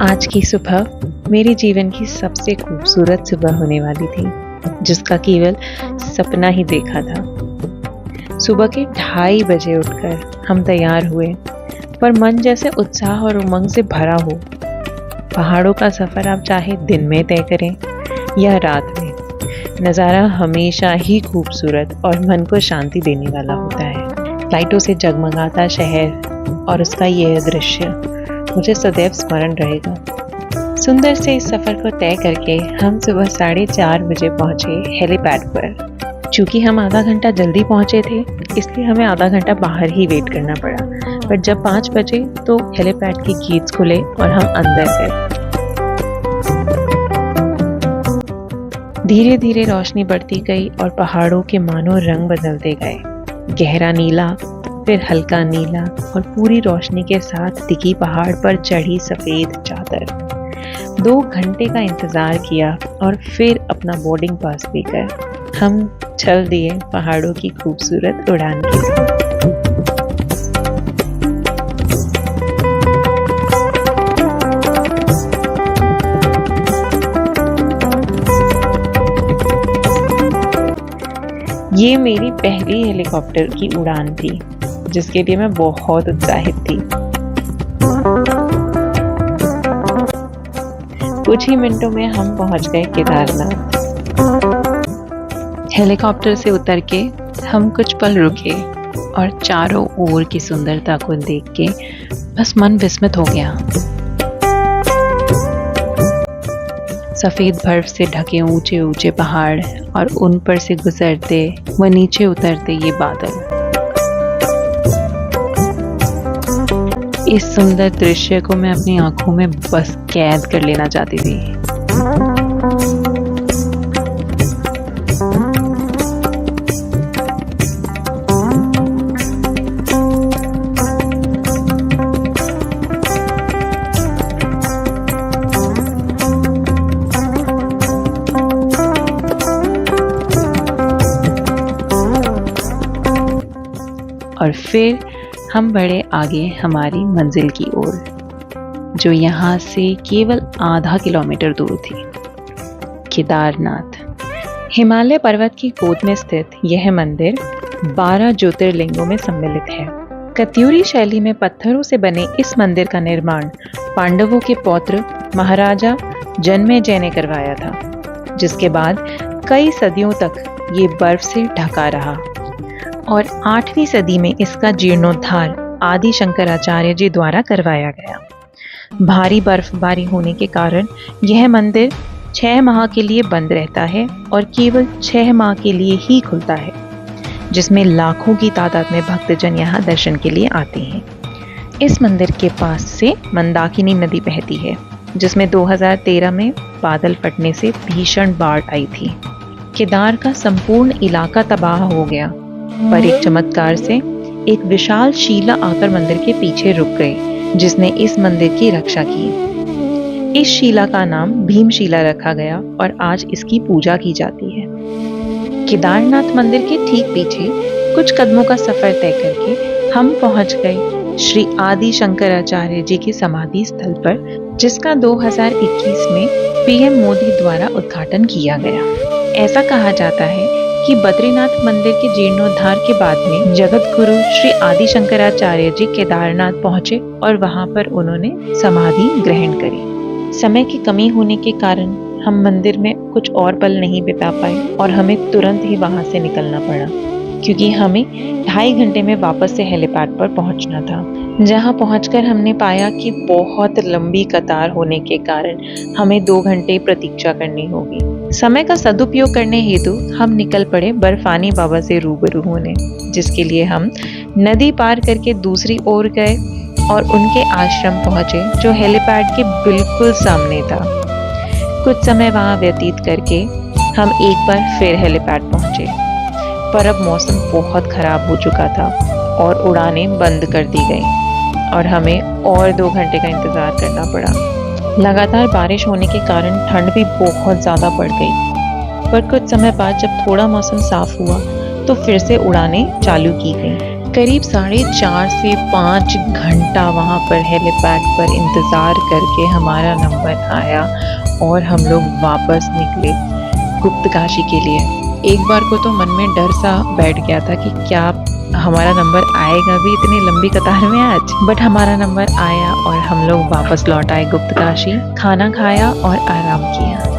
आज की सुबह मेरे जीवन की सबसे खूबसूरत सुबह होने वाली थी, जिसका केवल सपना ही देखा था। सुबह के 2:30 बजे उठकर हम तैयार हुए, पर मन जैसे उत्साह और उमंग से भरा हो। पहाड़ों का सफर आप चाहे दिन में तय करें या रात में, नज़ारा हमेशा ही खूबसूरत और मन को शांति देने वाला होता है। लाइटों से जगमगाता शहर और उसका यह दृश्य मुझे सदैव स्मरण रहेगा। सुंदर से इस सफर को तय करके हम सुबह 4:30 बजे पहुंचे हेलीपैड पर। चूंकि हम आधा घंटा जल्दी पहुंचे थे, इसलिए हमें आधा घंटा बाहर ही वेट करना पड़ा। पर जब 5 बजे तो हेलीपैड के गेट्स खुले और हम अंदर गए। धीरे धीरे रोशनी बढ़ती गई और पहाड़ों के मानो रंग बदलते गए। गहरा नीला, फिर हल्का नीला और पूरी रोशनी के साथ दिखी पहाड़ पर चढ़ी सफेद चादर। 2 घंटे का इंतजार किया और फिर अपना बोर्डिंग पास लेकर हम चल दिए पहाड़ों की खूबसूरत उड़ान के लिए। ये मेरी पहली हेलीकॉप्टर की उड़ान थी, जिसके लिए मैं बहुत उत्साहित थी। कुछ ही मिनटों में हम पहुंच गए केदारनाथ। हेलीकॉप्टर से उतर के हम कुछ पल रुके और चारों ओर की सुंदरता को देख के बस मन विस्मित हो गया। सफेद बर्फ से ढके ऊंचे ऊंचे पहाड़ और उन पर से गुजरते व नीचे उतरते ये बादल। इस सुंदर दृश्य को मैं अपनी आंखों में बस कैद कर लेना चाहती थी। और फिर हम बढ़े आगे हमारी मंजिल की ओर, जो यहाँ से केवल आधा किलोमीटर दूर थी। केदारनाथ हिमालय पर्वत की गोद में स्थित यह मंदिर 12 ज्योतिर्लिंगों में सम्मिलित है। कत्यूरी शैली में पत्थरों से बने इस मंदिर का निर्माण पांडवों के पौत्र महाराजा जन्मेजय ने करवाया था, जिसके बाद कई सदियों तक ये बर्फ से ढका रहा और 8वीं सदी में इसका जीर्णोद्धार आदि शंकराचार्य जी द्वारा करवाया गया। भारी बर्फबारी होने के कारण यह मंदिर 6 माह के लिए बंद रहता है और केवल 6 माह के लिए ही खुलता है, जिसमें लाखों की तादाद में भक्तजन यहाँ दर्शन के लिए आते हैं। इस मंदिर के पास से मंदाकिनी नदी बहती है, जिसमें 2013 में बादल फटने से भीषण बाढ़ आई थी। केदार का संपूर्ण इलाका तबाह हो गया, पर एक चमत्कार से एक विशाल शिला आकर मंदिर के पीछे रुक गई, जिसने इस मंदिर की रक्षा की। इस शिला का नाम भीमशिला रखा गया और आज इसकी पूजा की जाती है। केदारनाथ मंदिर के ठीक पीछे कुछ कदमों का सफर तय करके हम पहुंच गए श्री आदि शंकराचार्य जी की समाधि स्थल पर, जिसका 2021 में पीएम मोदी द्वारा उद्घाटन किया गया। ऐसा कहा जाता है कि बद्रीनाथ मंदिर के जीर्णोद्धार के बाद में जगत गुरु श्री आदि शंकराचार्य जी केदारनाथ पहुंचे और वहां पर उन्होंने समाधि ग्रहण करी। समय की कमी होने के कारण हम मंदिर में कुछ और पल नहीं बिता पाए और हमें तुरंत ही वहां से निकलना पड़ा, क्योंकि हमें 2.5 घंटे में वापस से हेलीपैड पर पहुंचना था। जहां पहुंचकर हमने पाया कि बहुत लंबी कतार होने के कारण हमें 2 घंटे प्रतीक्षा करनी होगी। समय का सदुपयोग करने हेतु हम निकल पड़े बर्फानी बाबा से रूबरू होने, जिसके लिए हम नदी पार करके दूसरी ओर गए और उनके आश्रम पहुंचे, जो हेलीपैड के बिल्कुल सामने था। कुछ समय वहां व्यतीत करके हम एक बार फिर हेलीपैड पहुंचे, पर अब मौसम बहुत खराब हो चुका था और उड़ानें बंद कर दी गई और हमें और 2 घंटे का इंतजार करना पड़ा। लगातार बारिश होने के कारण ठंड भी बहुत ज़्यादा बढ़ गई, पर कुछ समय बाद जब थोड़ा मौसम साफ हुआ तो फिर से उड़ानें चालू की गईं। करीब 4.5 से 5 घंटा वहाँ पर हेलीपैड पर इंतज़ार करके हमारा नंबर आया और हम लोग वापस निकले गुप्तकाशी के लिए। एक बार को तो मन में डर सा बैठ गया था कि क्या हमारा नंबर आएगा भी इतनी लंबी कतार में आज। बट हमारा नंबर आया और हम लोग वापस लौट आए गुप्तकाशी, खाना खाया और आराम किया।